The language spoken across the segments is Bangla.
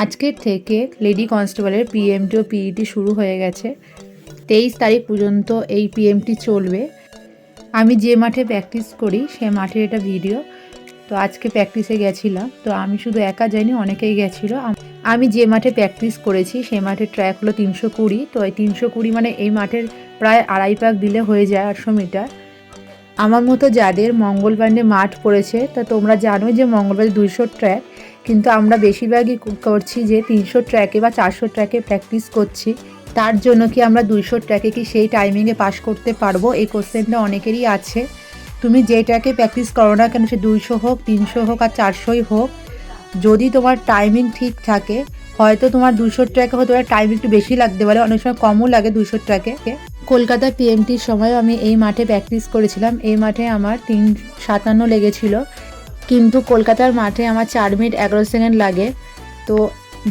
আজকের থেকে লেডি কনস্টেবলের পিএমটি ও পিইটি শুরু হয়ে গেছে। 23 তারিখ পর্যন্ত এই পিএমটি চলবে। আমি যে মাঠে প্র্যাকটিস করি সে মাঠের এটা ভিডিও। তো আজকে প্র্যাকটিসে গেছিলাম, তো আমি শুধু একা যাইনি, অনেকেই গেছিলো। আমি যে মাঠে প্র্যাকটিস করেছি সেই মাঠের ট্র্যাক হলো 320। তো এই 320 মানে এই মাঠের প্রায় 2.5 পাক দিলে হয়ে যায় 800 মিটার। আমার মতো যাদের মঙ্গলবারে মাঠ পড়েছে, তা তোমরা জানো যে মঙ্গলবারে 200 ট্র্যাক, কিন্তু আমরা বেশিরভাগই করছি যে 300 ট্র্যাকে বা 400 ট্র্যাকে প্র্যাকটিস করছি। তার জন্য কি আমরা 200 ট্র্যাকে কি সেই টাইমিংয়ে পাস করতে পারবো, এই কোশ্চেনটা অনেকেরই আছে। তুমি যে ট্র্যাকে প্র্যাকটিস করো না কেন, সে 200 হোক, 300 হোক আর 400ই হোক, যদি তোমার টাইমিং ঠিক থাকে, হয়তো তোমার 200 ট্র্যাকে হয়তো টাইম একটু বেশি লাগতে পারে, অনেক সময় কমও লাগে 200 ট্র্যাকে। কলকাতা পিএমটির সময় আমি এই মাঠে প্র্যাকটিস করেছিলাম। এই মাঠে আমার 3:57 লেগেছিল, কিন্তু কলকাতার মাঠে আমার 4 মিনিট 11 সেকেন্ড লাগে। তো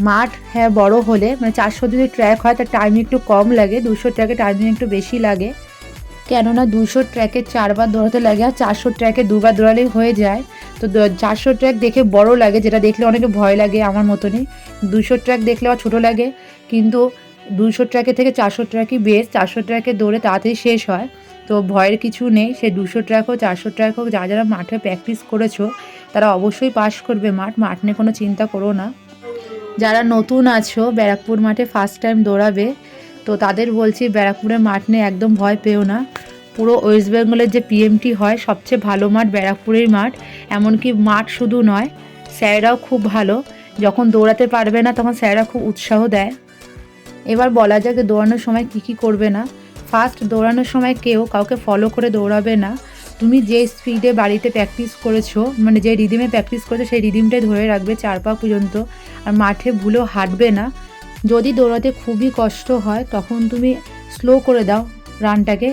মাঠ হ্যাঁ বড় হলে, মানে 400 যদি ট্র্যাক হয় তার টাইম একটু কম লাগে, 200 ট্র্যাকে টাইমিং একটু বেশি লাগে। কেননা 200 ট্র্যাকে 4 বার দৌড়াতে লাগে আর 400 ট্র্যাকে 2 বার দৌড়ালেই হয়ে যায়। তো 400 ট্র্যাক দেখে বড় লাগে, যেটা দেখলে অনেকে ভয় লাগে আমার মতনই। 200 ট্র্যাক দেখলে আবার ছোটো লাগে, কিন্তু 200 ট্র্যাকে থেকে 400 ট্র্যাকই বেস্ট। 400 ট্র্যাকে দৌড়ে তাড়াতাড়ি শেষ হয়, তো ভয়ের কিছু নেই। সে 200 ট্র্যাক হোক, 400 ট্র্যাক হোক, যারা যারা মাঠে প্র্যাকটিস করেছো তারা অবশ্যই পাস করবে। মাঠ নিয়ে কোনো চিন্তা করো না। যারা নতুন আছো, ব্যারাকপুর মাঠে ফার্স্ট টাইম দৌড়াবে, তো তাদের বলছি ব্যারাকপুরের মাঠ নিয়ে একদম ভয় পেও না। পুরো ওয়েস্ট বেঙ্গলের যে পিএমটি হয় সবচেয়ে ভালো মাঠ ব্যারাকপুরের মাঠ। এমনকি মাঠ শুধু নয়, স্যাররাও খুব ভালো। যখন দৌড়াতে পারবে না তখন স্যাররা খুব উৎসাহ দেয়। এবার বলা যাক দৌড়ানোর সময় কি করবে না। ফার্স্ট দৌড়ানোর সময় কেউ কাউকে ফলো করে দৌড়াবে না। তুমি যে স্পিডে বাড়িতে প্র্যাকটিস করেছো, মানে যে রিদিমে প্র্যাকটিস করেছো সেই রিদিমটাই ধরে রাখবে 4 পা পর্যন্ত। আর মাঠে ভুলেও হাঁটবে না। যদি দৌড়াতে খুবই কষ্ট হয় তখন তুমি স্লো করে দাও রানটাকে,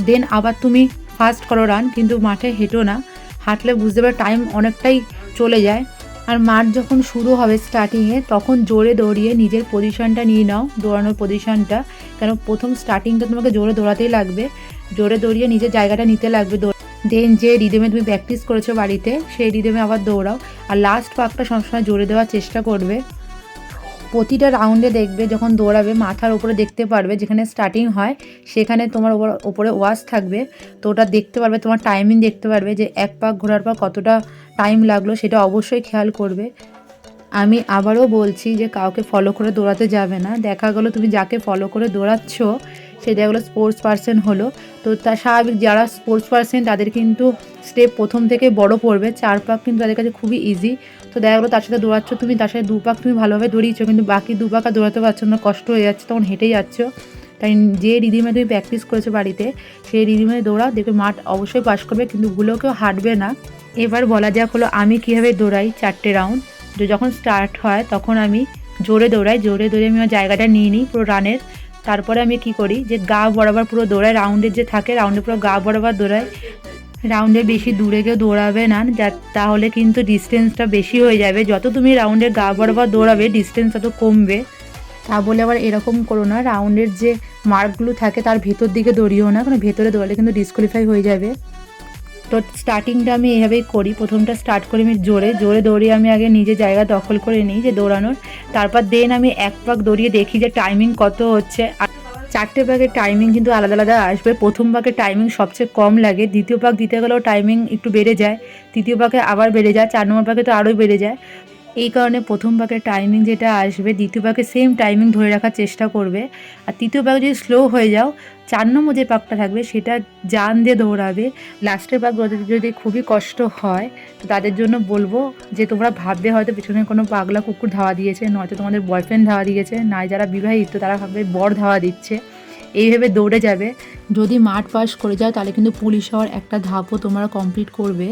দেন আবার তুমি ফাস্ট করো রান, কিন্তু মাঠে হেঁটো না। হাঁটলে বুঝতে পারো টাইম অনেকটাই চলে যায়। আর মাঠ যখন শুরু হবে স্টার্টিংয়ে, তখন জোরে দৌড়িয়ে নিজের পজিশনটা নিয়ে নাও, দৌড়ানোর পজিশনটা। কেন প্রথম স্টার্টিংটা তোমাকে জোরে দৌড়াতেই লাগবে, জোরে দৌড়িয়ে নিজের জায়গাটা নিতে লাগবে। দেন যে রিদমে তুমি প্র্যাকটিস করেছো বাড়িতে সেই রিদমে আবার দৌড়াও। আর লাস্ট পাকটা সবসময় জোরে দেওয়ার চেষ্টা করবে। প্রতিটা রাউন্ডে দেখবে যখন দৌড়াবে মাথার উপরে দেখতে পারবে, যেখানে স্টার্টিং হয় সেখানে তোমার ওপরে ওয়াচ থাকবে। তো ওটা দেখতে পারবে, তোমার টাইমিং দেখতে পারবে যে 1 পাক ঘোরার পর কতটা টাইম লাগলো, সেটা অবশ্যই খেয়াল করবে। আমি আবারও বলছি যে কাউকে ফলো করে দৌড়াতে যাবে না। দেখা গেলো তুমি যাকে ফলো করে দৌড়াচ্ছ সে দেখা গেলো স্পোর্টস পারসন হলো, তো তার স্বাভাবিক যারা স্পোর্টস পারসন তাদের কিন্তু স্টেপ প্রথম থেকে বড় পড়বে। 4 পাক কিন্তু তাদের কাছে খুবই ইজি। তো দেখা গেলো তার সাথে দৌড়াচ্ছ তুমি, তার সাথে 2 পাক তুমি ভালোভাবে দৌড়িয়েছো, কিন্তু বাকি 2 পাক আর দৌড়াতে পারছো না, কষ্ট হয়ে যাচ্ছে, তখন হেঁটেই যাচ্ছ। তাই যে রিদিমে তুমি প্র্যাকটিস করেছো বাড়িতে সেই রিদিমে দৌড়াও, দেখবে মাঠ অবশ্যই পাস করবে, কিন্তু ভুলেও কেউ হাঁটবে না। এবার বলা যাক হলো আমি কীভাবে দৌড়াই 4টে রাউন্ড। তো যখন স্টার্ট হয় তখন আমি জোরে দৌড়াই, জোরে দৌড়ে আমি আমার জায়গাটা নিয়ে নিই পুরো রানের। তারপরে আমি কি করি যে গা বরাবর পুরো দৌড়াই, রাউন্ডের যে থাকে রাউন্ডে পুরো গা বরাবর দৌড়াই। রাউন্ডে বেশি দূরে কেউ দৌড়াবে না, তাহলে কিন্তু ডিস্টেন্সটা বেশি হয়ে যাবে। যত তুমি রাউন্ডের গা বরাবর দৌড়াবে ডিস্টেন্স তত কমবে। তা বলে আবার এরকম করো না, রাউন্ডের যে মার্কগুলো থাকে তার ভেতর দিকে দৌড়িও না, কারণ ভেতরে দৌড়ালে কিন্তু ডিসকোয়ালিফাই হয়ে যাবে। তো স্টার্টিংটা আমি এইভাবেই করি। প্রথমটা স্টার্ট করি আমি জোরে দৌড়িয়ে আমি আগে নিজের জায়গা দখল করে নিই যে দৌড়ানোর। তারপর দেন আমি 1 পাক দৌড়িয়ে দেখি যে টাইমিং কত হচ্ছে। আর 4টে পাকের টাইমিং কিন্তু আলাদা আলাদা আসবে। প্রথম পাকের টাইমিং সবচেয়ে কম লাগে, দ্বিতীয় পাক দিতে গেলেও টাইমিং একটু বেড়ে যায়, তৃতীয় পাকে আবার বেড়ে যায়, 4 নম্বর পাকে তো আরোই বেড়ে যায়। এই কারণে প্রথম পাকের টাইমিং যেটা আসবে দ্বিতীয় পাকে সেম টাইমিং ধরে রাখার চেষ্টা করবে। আর তৃতীয় পাকে যদি স্লো হয়ে যাও, 4 নম্বর যে পাকটা থাকবে সেটা জান দিয়ে দৌড়াবে। লাস্টের পাক যদি খুবই কষ্ট হয় তো তাদের জন্য বলবো যে তোমরা ভাববে হয়তো পেছনে কোনো পাগলা কুকুর ধাওয়া দিয়েছে, নয়তো তোমাদের বয়ফ্রেন্ড ধাওয়া দিয়েছে, না যারা বিবাহিত তারা ভাববে বর ধাওয়া দিচ্ছে। এইভাবে দৌড়ে যাবে। যদি মাঠ পাস করে যাও তাহলে কিন্তু পুলিশ হওয়ার একটা ধাপও তোমরা কমপ্লিট করবে।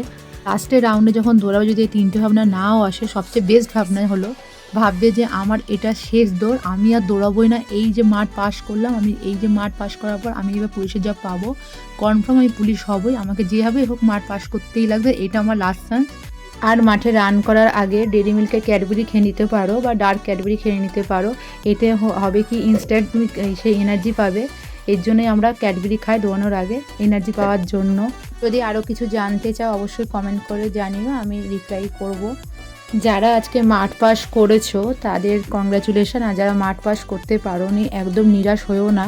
লাস্টের রাউন্ডে যখন দৌড়াবে যদি এই 3টে ভাবনা নাও আসে, সবচেয়ে বেস্ট ভাবনা হলো ভাববে যে আমার এটা শেষ দৌড়, আমি আর দৌড়াবোই না। এই যে মাঠ পাস করলাম, আমি এই যে মাঠ পাস করার পর আমি এবার পুলিশের জব পাবো, কনফার্ম আমি পুলিশ হবই, আমাকে যেভাবেই হোক মাঠ পাস করতেই লাগবে, এটা আমার লাস্ট চান্স। আর মাঠে রান করার আগে ডেরি মিল্কের ক্যাডবেরি খেয়ে নিতে পারো বা ডার্ক ক্যাডবেরি খেয়ে নিতে পারো। এতে হবে কি ইনস্ট্যান্ট তুমি সেই এনার্জি পাবে। এর জন্যই আমরা ক্যাডবেরি খাই দৌড়ানোর আগে, এনার্জি পাওয়ার জন্য। যদি আরও কিছু জানতে চাও অবশ্যই কমেন্ট করে জানিও, আমি রিপ্লাই করব। যারা আজকে মাঠ পাস করেছো তাদের কংগ্রাচুলেশন, আর যারা মাঠ পাস করতে পারোনি একদম নিরাশ হয়েও না,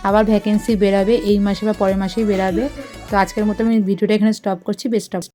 আবার ভ্যাকেন্সি বেরাবে এই মাসে বা পরের মাসেই বেরাবে। তো আজকের মতো আমি ভিডিওটা এখানে স্টপ করছি। Best of.